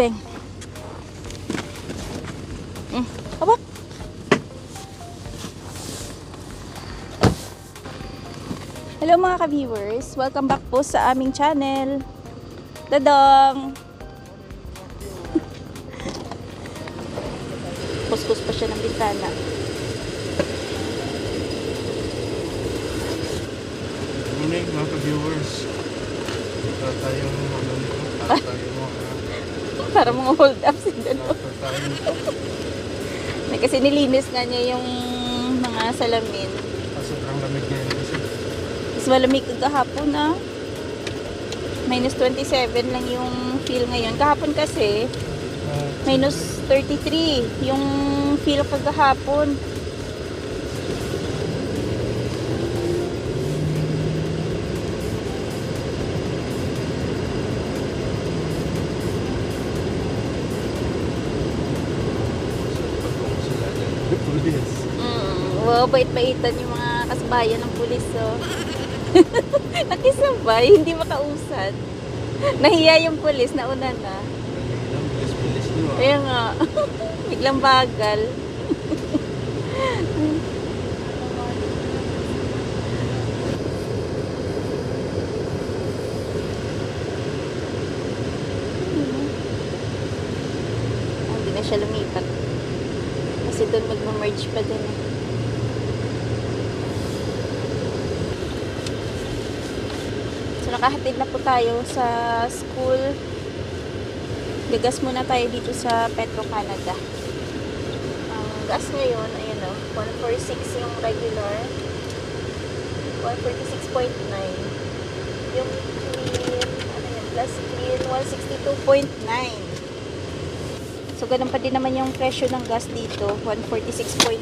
Beng. Hawak. Hello mga ka-viewers. Welcome back po sa aming channel. Dadong! Kuskus pa siya ng bintana. Good morning mga ka-viewers. Para tayong Para mga hold up si Dadong. para tayong Kasi nilinis nga niya yung mga salamin. sobrang lamig ngayon kasi. Mas malamig kahapon na. Minus 27 lang yung feel ngayon. Kahapon kasi, minus 33 yung feel kagahapon. Pulis. Wow, bait-baitan yung mga kasbayan ng pulis, oh. Nakisabay, hindi makausad. Nahiya yung pulis, nauna na. Bilis-bilis nyo ah. Kaya nga, biglang bagal. Hindi na siya lumipat. Kasi doon magma-merge pa din eh. So nakahatid na po tayo sa school. Gagas muna tayo dito sa Petro Canada. Ang gas ngayon, ayun o, 146 yung regular. 146.9. Yung clean, ano yun, plus clean, 162.9. So, ganun pa din naman yung presyo ng gas dito, 146.9.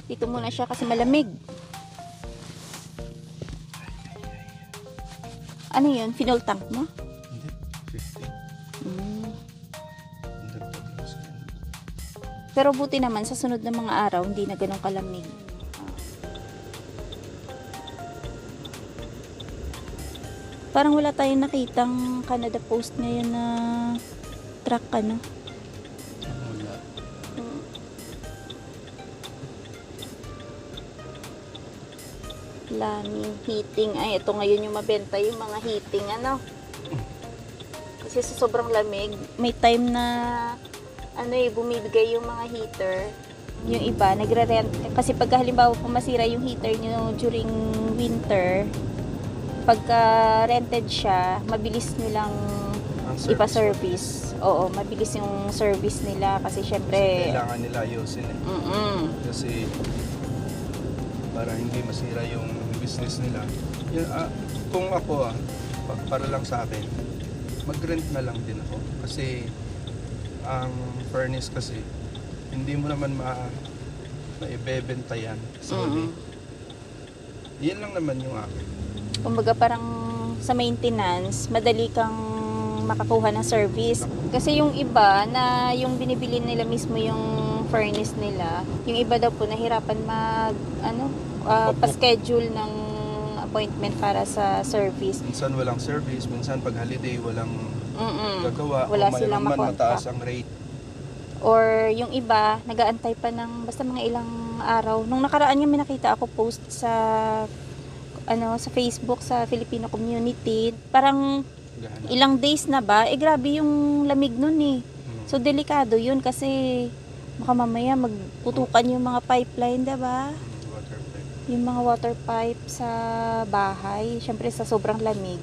Dito muna siya kasi malamig. Ano yun? Fuel tank mo? Hindi, 50. Pero buti naman, sa sunod ng mga araw, hindi na ganun kalamig. Parang wala tayong nakitang Canada Post ngayon na truck, ano? Wala. Laming heating. Ay, ito ngayon yung mabenta yung mga heating, ano? Kasi sa sobrang lamig, may time na ano bumibigay yung mga heater. Yung iba, nagre-rent. Kasi pagka halimbawa kung masira yung heater nyo during winter, pagka rented siya, mabilis nilang ipa-service. Oo, mabilis yung service nila kasi syempre... Kailangan nila ayusin eh. Kasi para hindi masira yung business nila. Yun, kung ako para lang sa akin, mag-rent na lang din ako. Kasi ang furnace kasi, hindi mo naman maibebenta yan. Sorry. Yan lang naman yung akin. Kumbaga parang sa maintenance, madali kang makakuha ng service. Kasi yung iba na yung binibili nila mismo yung furnace nila, yung iba daw po nahirapan pa-schedule ng appointment para sa service. Minsan walang service, minsan pag holiday walang gagawa. Wala o silang mayroon man makontak. mataas ang rate. Or yung iba, nag-aantay pa ng basta mga ilang araw. Nung nakaraan yung may nakita ako post sa sa Facebook, sa Filipino community, parang ilang days na ba, grabe yung lamig nun eh. So delikado yun kasi baka mamaya magputukan yung mga pipeline, diba? Water pipe. Yung mga water pipe sa bahay, syempre sa sobrang lamig,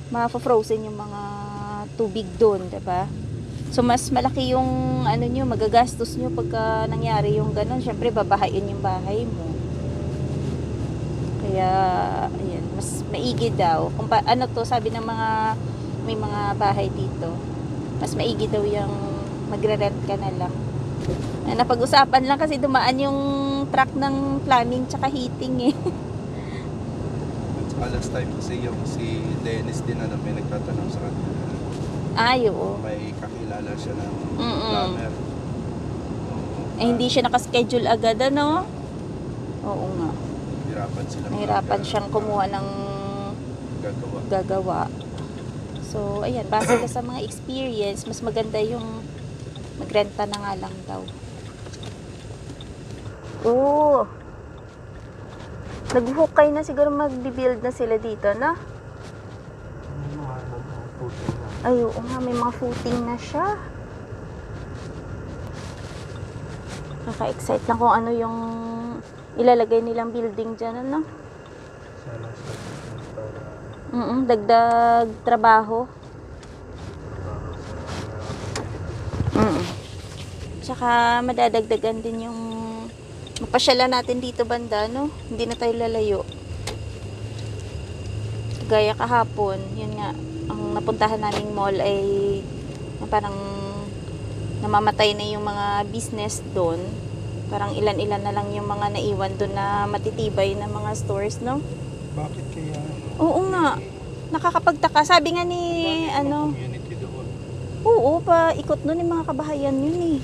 ma-frozen yung mga tubig doon, diba? So mas malaki yung nyo, magagastos nyo pagka nangyari yung ganun. Syempre babahain yung bahay mo. Kaya ayan, mas maigi daw. Kung sabi ng mga may mga bahay dito, mas maigi daw yung magre-rent ka na lang. Napag-usapan lang kasi dumaan yung truck ng plumbing tsaka heating eh. last time kasi yung si Dennis din may nagtatanong sa kanya. Ay, oo. May kakilala siya ng Mm-mm. plumber. Eh, hindi siya nakaschedule agad, ano? Oo nga. Hirapan sila. Nahirapan siyang kumuha ng gagawa. So, ayan, base ka sa mga experience, mas maganda yung magrenta na nga lang daw. Oo. Naghukay na siguro mag-build na sila dito, no? Ay, oo nga, may mga footing na siya. Nakaka-excite na kung ano yung ilalagay nilang building dyan, ano? Dagdag trabaho. Tsaka madadagdagan din yung mapasyalan natin dito banda, no? Hindi na tayo lalayo. Gaya kahapon, yun nga, ang napuntahan naming mall ay parang namamatay na yung mga business doon. Parang ilan-ilan na lang yung mga naiwan doon na matitibay na mga stores, no? Bakit kaya? Oo nga. Nakakapagtaka. Sabi nga ni, Community doon. oo, pa ikot doon yung mga kabahayan yun eh.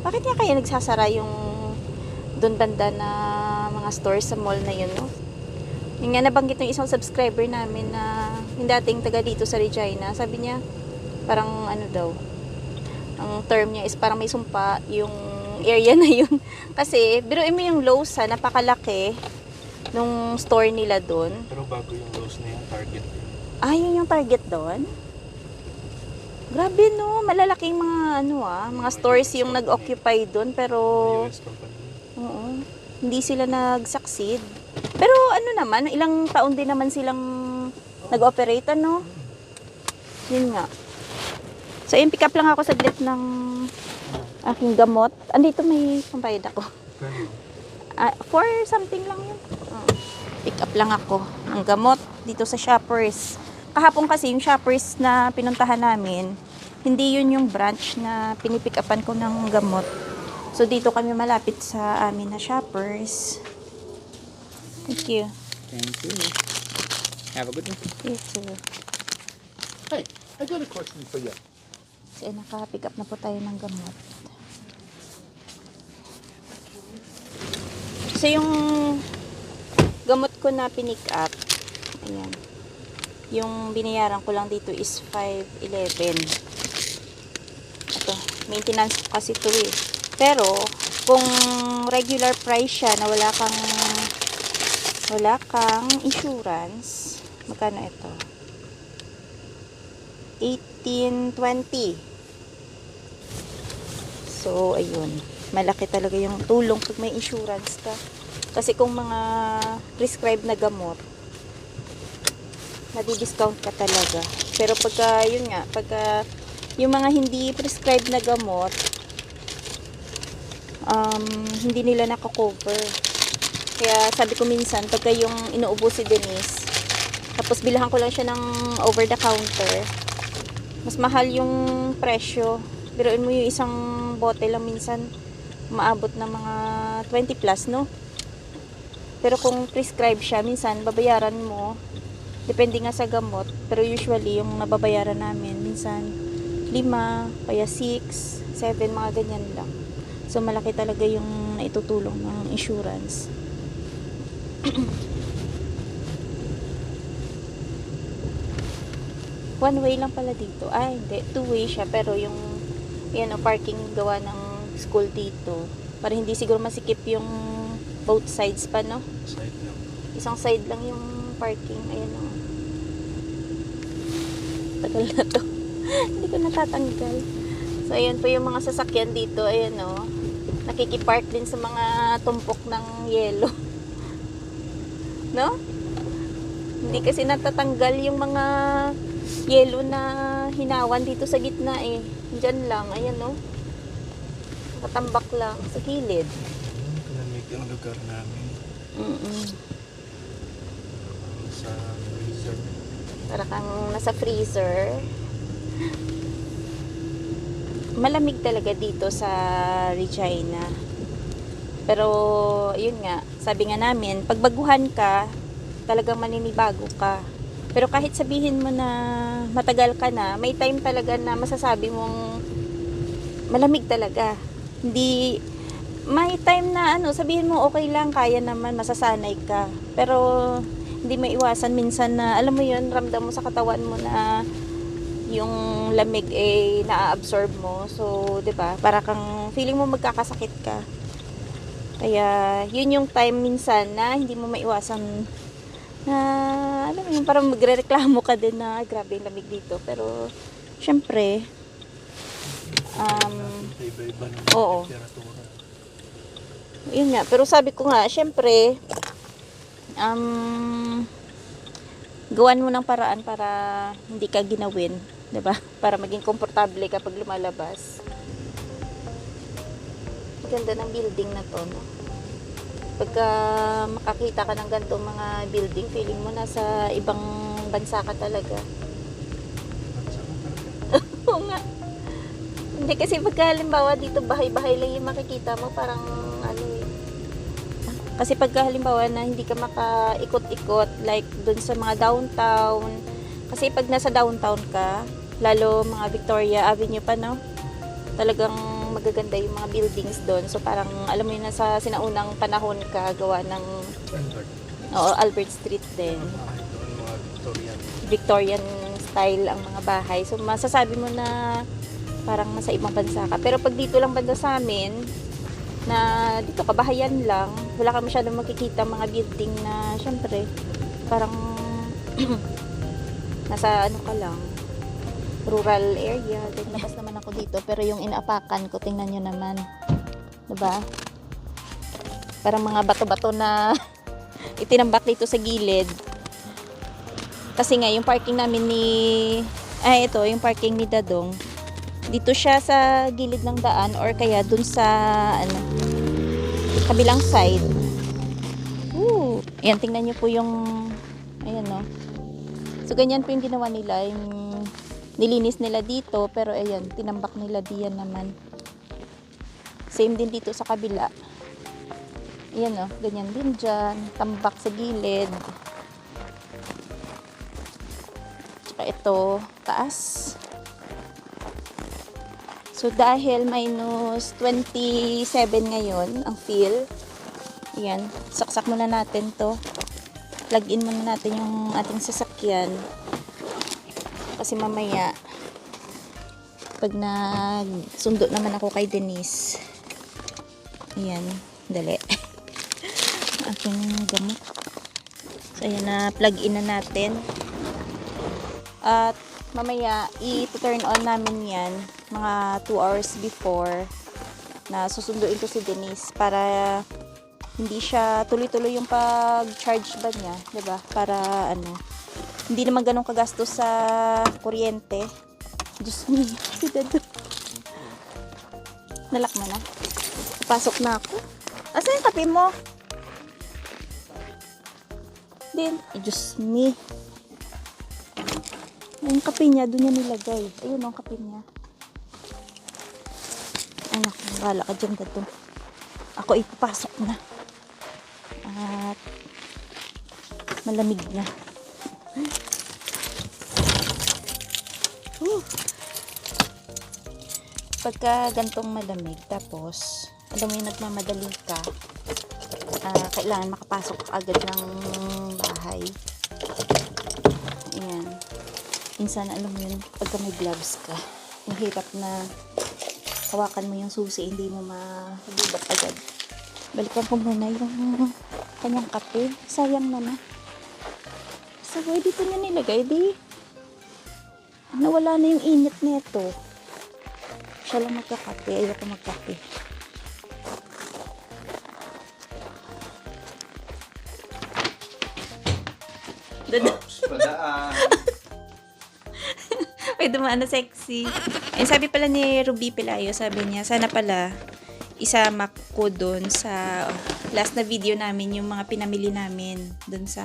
Bakit nga kaya nagsasara yung doon banda na mga stores sa mall na yun, no? Yung nga nabanggit ng isang subscriber namin na yung dating taga dito sa Regina, sabi niya, parang ano daw, ang term niya is parang may sumpa yung area na yun. Kasi, biruin mo yung Lowe's ha, napakalaki nung store nila doon. Pero bago yung Lowe's na yung Target. Ah, yun yung Target doon? Grabe no, malalaking mga mga stores yung nag-occupy doon, pero US company. oo, hindi sila nag-succeed. Pero ano naman, ilang taon din naman silang nag-operate, ano? Yun nga. So, yung pick up lang ako saglit ng aking gamot. Andito may pambayad ako. For something lang yun. Pick up lang ako ng gamot dito sa Shoppers. Kahapon kasi yung Shoppers na pinuntahan namin, hindi yun yung branch na pinipick upan ko ng gamot. So, dito kami malapit sa amin na Shoppers. Thank you. Thank you. Have a good one. You too. Hey, I got a question for you. So, naka-pick up na po tayo ng gamot. So, yung gamot ko na pinick up, ayan. Yung binayaran ko lang dito is 511. Ito, maintenance kasi ito eh. Pero, kung regular price siya na wala kang insurance, magkano ito? 1820. So, ayun. Malaki talaga yung tulong pag may insurance ka. Kasi kung mga prescribed na gamot, nadi-discount ka talaga. Pero pagka, yun nga, pagka yung mga hindi prescribed na gamot, hindi nila nakakover. Kaya sabi ko minsan, pagka yung inuubo si Denise, tapos bilahan ko lang siya ng over the counter, mas mahal yung presyo. Biruin mo yung isang bote lang minsan, maabot ng mga 20 plus, no? Pero kung prescribe siya, minsan babayaran mo, depende nga sa gamot, pero usually yung nababayaran namin, minsan 5, kaya 6, 7, mga ganyan lang. So malaki talaga yung naitutulong ng insurance. One way lang pala dito. Ay, hindi. Two way siya. Pero yung parking gawa ng school dito. Para hindi siguro masikip yung both sides pa, no? Side lang. Isang side lang yung parking. Ayan o. Tagal na to. Hindi ko natatanggal. So, ayan po yung mga sasakyan dito. Ayan o. Nakikipark din sa mga tumpok ng yelo. No? Hindi kasi natatanggal yung mga yelo na hinawan dito sa gitna eh. Diyan lang. Ayan o. Nakatambak lang sa gilid. Lamig ang lugar namin. Sa freezer. Para kang nasa freezer. Malamig talaga dito sa Regina. Pero, yun nga, sabi nga namin, pag baguhan ka, talagang maninibago ka. Pero kahit sabihin mo na matagal ka na, may time talaga na masasabi mong malamig talaga. Hindi, may time na sabihin mo okay lang, kaya naman, masasanay ka. Pero hindi maiwasan minsan na, alam mo yun, ramdam mo sa katawan mo na yung lamig na-absorb mo. So, 'di ba? Para kang feeling mo magkakasakit ka. Kaya, yun yung time minsan na hindi mo maiwasan na, alam mo yun, parang magrereklamo ka din na, "Ay, grabe yung lamig dito." Pero, syempre, Iba-iba ng oo. temperatura. Yun nga. Pero sabi ko nga, syempre, gawan mo ng paraan para hindi ka ginawin. 'Di ba? Para maging komportable kapag lumalabas. Ganda ng building na to, no? Pagka makakita ka ng ganitong mga building, feeling mo nasa ibang bansa ka talaga. Oo nga. Hindi kasi pagka halimbawa dito bahay-bahay lang yung makikita mo, parang kasi pagka halimbawa na hindi ka makaikot-ikot like dun sa mga downtown, kasi pag nasa downtown ka, lalo mga Victoria Avenue pa, no? Talagang magaganda yung mga buildings doon. So parang alam mo yun, nasa sinaunang panahon ka gawa ng Albert Street din. Doon mga Victorian. Victorian style ang mga bahay. So masasabi mo na parang nasa ibang bansa ka. Pero pag dito lang banda sa amin, na dito kabahayan lang, wala ka masyadong makikita mga building na syempre parang nasa ka lang, rural area. Then labas naman ako dito, pero yung inaapakan ko, tingnan nyo naman, diba? Parang mga bato-bato na itinambak dito sa gilid. Kasi nga yung parking namin ito yung parking ni Dadong, dito siya sa gilid ng daan or kaya dun sa kabilang side. Ayan, tingnan nyo po yung ayan, no. So ganyan po yung ginawa nila, yung nilinis nila dito, pero ayan, tinambak nila diyan naman. Same din dito sa kabila. Ayan, no, ganyan din dyan, tambak sa gilid. Tsaka ito, taas. So, dahil minus 27 ngayon ang feel, ayan, saksak muna natin to. Plug in muna natin yung ating sasakyan. Kasi mamaya, pag nagsundo naman ako kay Denise, ayan, dali. Aking gamot. So, ayan na, plug in na natin. At, mamaya, i-turn on namin yan mga 2 hours before na susunduin ko si Denise para hindi siya tuloy-tuloy yung pag-charge ba niya, 'di ba? Para hindi naman ganun kagastos sa kuryente. Diyos me, si Dado. Nalak mo na. Pasok na ako. Asa yung kape mo? Din, Diyos me. Yung kape niya, doon niya nilagay. Ayun ang kape niya. Anak, wala ka dyan, Dado. Ako ipapasok na. At malamig na. Pagka gantong malamig, tapos alam mo yung nagmamadali ka, kailangan makapasok agad ng bahay. Ayan. Minsan, alam mo yun, pagka may gloves ka, mahirap na hawakan mo yung susi, hindi mo mahugubat agad. Balikan ko muna yung kanyang kape. Sayang naman. Sabay, dito niya nilagay, di. Nawala na yung init nito. Siya lang magkakape. Ayoko magkape. Padaan. Ay, dumaan na sexy. Ay, sabi pala ni Ruby Pelayo, sabi niya, sana pala isama ko dun sa last na video namin, yung mga pinamili namin dun sa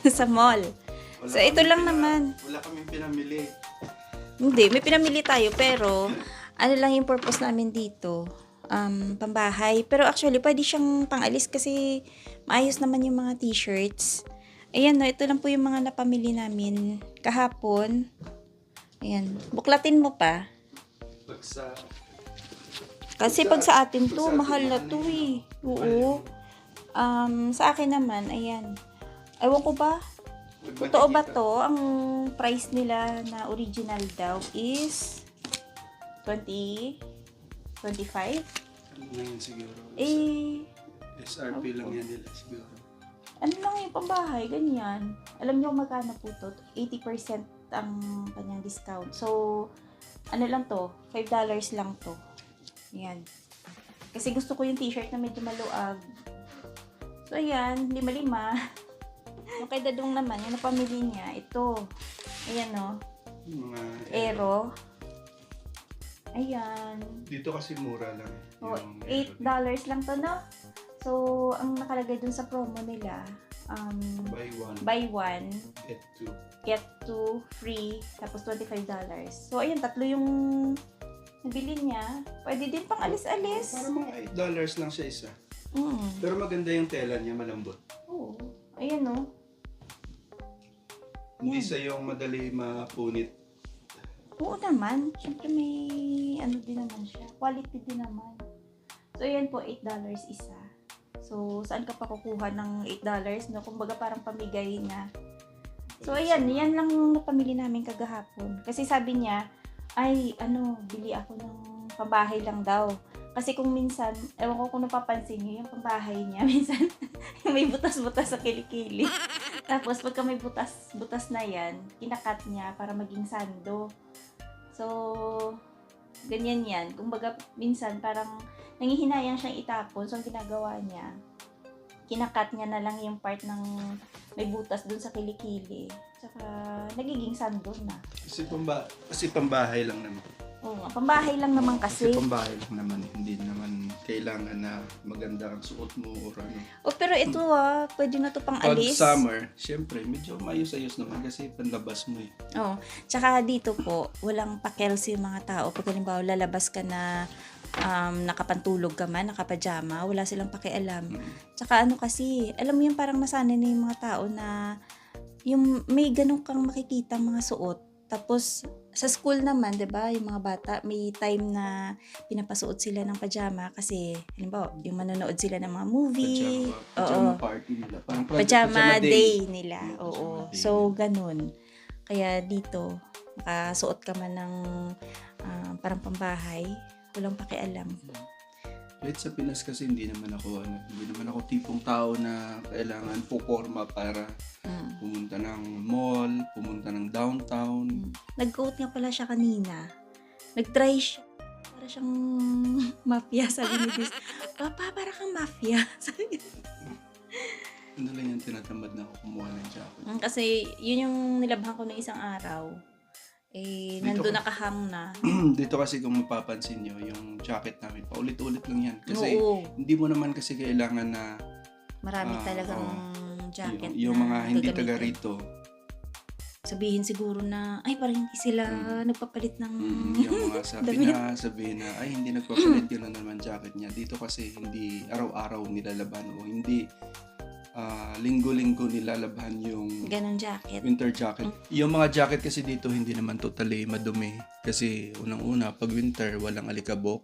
sa mall. So, ito lang naman. Wala kaming pinamili. Hindi, may pinamili tayo, pero ano lang yung purpose namin dito. pambahay. Pero actually, pwede siyang pangalis kasi maayos naman yung mga t-shirts. Ayan, no, ito lang po yung mga napamili namin kahapon. Ayan, buklatin mo pa. Pag sa... Kasi pag sa atin to, mahal na to eh. Oo. Sa akin naman, ayan. Ewan ko ba? Totoo ba to? Ang price nila na original daw is 20? 25? Ngayon siguro. Eh, SRP lang yan nila siguro. ano lang yung pambahay, ganyan. Alam niyo kung magkano po to? 80% ang kanyang discount. So, ano lang to? $5 lang to. Ayan. Kasi gusto ko yung t-shirt na medyo maluag. So, ayan. 5-5. Yung kay Dadong naman, yung napamili niya, ito. Ayan, no? Mga Aero. Ayan. Dito kasi mura lang. Oh, Yung $8 lang to, no? So, ang nakalagay dun sa promo nila, Buy one, buy one, get two. get two free, tapos $25. So, ayun, tatlo yung nabili niya. Pwede din pang alis-alis. Para mga $8 lang siya isa. Mm. Pero maganda yung tela niya, malambot. Oo. Ayan, no? Hindi Yan. sa yung madali mapunit. Oo naman. Siyempre may ano din naman siya. Quality din naman. So, ayan po, $8 isa. So, saan ka pa kukuha ng $8? No? Kumbaga parang pamigay na. So, ayan. Yan lang yung napamili namin kagahapon. Kasi sabi niya, ay, bili ako ng pambahay lang daw. Kasi kung minsan, ewan ko kung napapansin niyo, yung pambahay niya, minsan, may butas-butas sa kilikili. Tapos, pagka may butas na yan, kinakat niya para maging sando. So, ganyan yan. Kumbaga, minsan, parang nangihinayang siyang itapon. So, ang ginagawa niya, kinakat niya na lang yung part ng may butas dun sa kilikili. Tsaka, nagiging sando na. Kasi pambahay lang naman. Oo nga, pambahay lang naman kasi. Kasi pambahay lang naman. Hindi naman kailangan na maganda ang suot mo or ano. Oh, pero ito pwede na to pang Pag alis. summer, syempre, medyo mayos-ayos naman kasi panlabas mo eh. Oo. Tsaka dito po, walang pakels yung mga tao. Pag halimbawa, lalabas ka na nakapantulog ka man, nakapajama, wala silang pakialam. Tsaka ano kasi, alam mo yung parang nasanay na yung mga tao na yung may ganun kang makikita mga suot. Tapos, sa school naman, 'di ba, yung mga bata, may time na pinapasuot sila ng pajama kasi, halimbawa, yung manonood sila ng mga movie. Pajama party nila. Parang Pajama day nila. Pajama Oo. day So, ganun. Kaya dito, makasuot ka man ng parang pambahay, walang pakialam. Kahit sa Pinas kasi hindi naman ako tipong tao na kailangan puporma para pumunta ng mall, pumunta ng downtown. Nag-quote nga pala siya kanina. Nag-try siya. Para siyang mafia, sabi ni Chris. Papa, para kang mafia. Sabi niya. Ano lang yung tinatamad na ako kumuha ng jacket. Kasi yun yung nilabhan ko ng isang araw. Eh, Dito nandun ka- nakahang na. Dito kasi kung mapapansin nyo, yung jacket namin, paulit-ulit lang yan. Kasi Oo. hindi mo naman kasi kailangan na Marami talagang jacket yung mga na hindi gagamitin. taga rito. Sabihin siguro na, ay parang hindi sila nagpapalit ng... Yung mga sa Pinas, sabihin na, ay hindi nagpapalit yun na naman jacket niya. Dito kasi hindi araw-araw nilalaban o hindi linggo-linggo nilalabhan yung Ganon jacket. winter jacket. Yung mga jacket kasi dito hindi naman totally madumi. Kasi unang-una, pag winter, walang alikabok.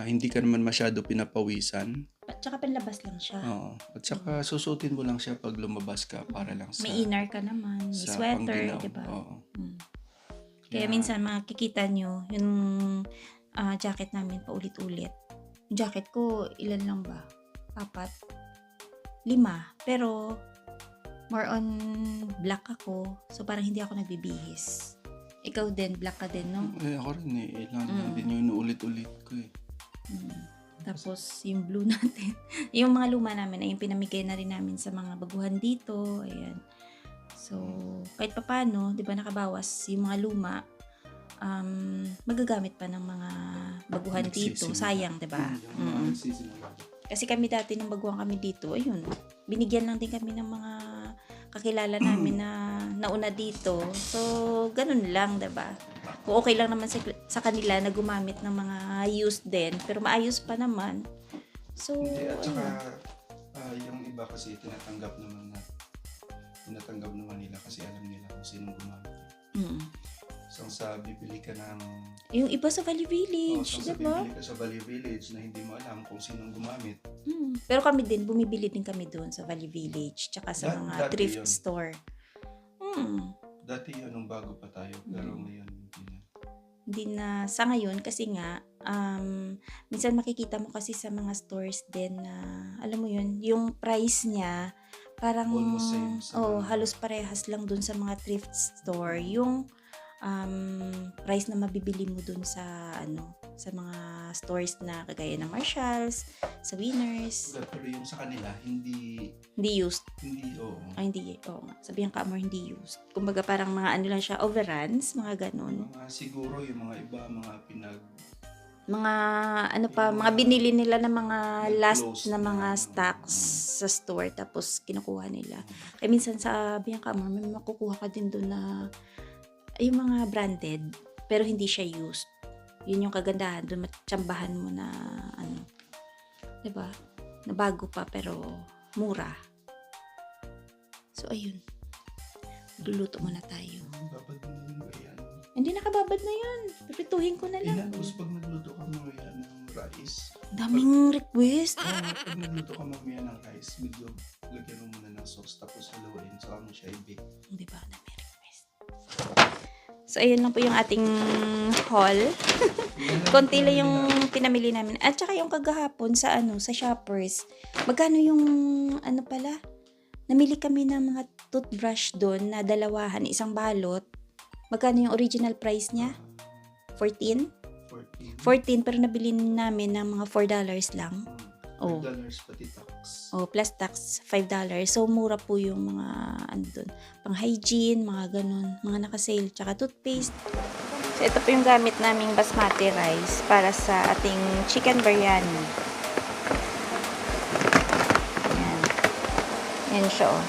Hindi ka naman masyado pinapawisan. At saka panlabas lang siya. Oo. At saka susutin mo lang siya pag lumabas ka para lang sa... May inner ka naman, may sa sweater, pangginaw. di ba? Oo. Kaya minsan makikita nyo, yung jacket namin paulit-ulit. Yung jacket ko, ilan lang ba? 4? 5. Pero, more on black ako. So, parang hindi ako nagbibihis. Ikaw din, black ka din, no? Ako rin eh. Ilan lang din yung inuulit-ulit ko eh. Tapos, yung blue natin. Yung mga luma namin, ay yung pinamigay na rin namin sa mga baguhan dito. Ayan. So, kahit papano, di ba nakabawas yung mga luma, magagamit pa ng mga baguhan dito. Nagsisimula. Sayang, di ba? Yung mga nagsisimula. Kasi kami dati nung baguhan kami dito, ayun, binigyan lang din kami ng mga kakilala namin na nauna dito. So, ganun lang, diba? Kung okay lang naman sa kanila na gumamit ng mga used din, pero maayos pa naman. So, Hindi, at saka ayun. yung iba kasi tinatanggap naman nila kasi alam nila kung sinong gumamit. Mm. So sa bibili ka ng Yung iba sa Valley Village, sa diba? bibili ka sa Valley Village na hindi mo alam kung sinong gumamit. Pero kami din, bumibili din kami doon sa Valley Village, tsaka sa mga Dati thrift yun. store. Dati yun nung bago pa tayo, pero ngayon hindi na. Hindi na, sa ngayon, kasi nga, minsan makikita mo kasi sa mga stores din na, alam mo yun, yung price niya, parang, Almost same sa mga- halos parehas lang dun sa mga thrift store. Yung price na mabibili mo dun sa, sa mga stores na kagaya ng Marshalls, sa Winners, Pero yung sa kanila, hindi, hindi used. oo. Hindi, oo nga. Sabihan ka, Amor, hindi used. Kumbaga parang mga lang siya, overruns, mga ganun. Mga siguro yung mga iba, mga Mga Yung mga mga binili nila ng mga last close na mga na, stocks sa store tapos kinukuha nila. Kaya minsan sabihan ka, Amor, may makukuha ka din doon na yung mga branded pero hindi siya used. Yun yung kagandahan doon, matsambahan mo na 'di ba? Na bago pa pero mura. So ayun. Luluto muna tayo. babad mo yung yan. Hindi nakababad na 'yun. Pipituhin ko na lang. Tapos pag nagluto ka mamaya ng rice, Daming request. pag nagluto ka mamaya ng rice, medyo lagyan mo muna ng sauce tapos haluin, saka mo siya i-bake. Di ba? Dami request. So, ayun lang po yung ating haul. Konti lang yung pinamili namin. At saka yung kagahapon sa sa Shoppers. Magkano yung pala? Namili kami ng mga toothbrush doon na dalawahan, isang balot. Magkano yung original price niya? 14? 14 pero nabili namin ng mga $4 lang. Oh. $5 pati tax. O, plus tax, $5. So, mura po yung mga, doon, pang hygiene, mga ganun, mga naka-sale, tsaka toothpaste. So, ito po yung gamit naming basmati rice para sa ating chicken biryani. Yan. Yan siya, oh.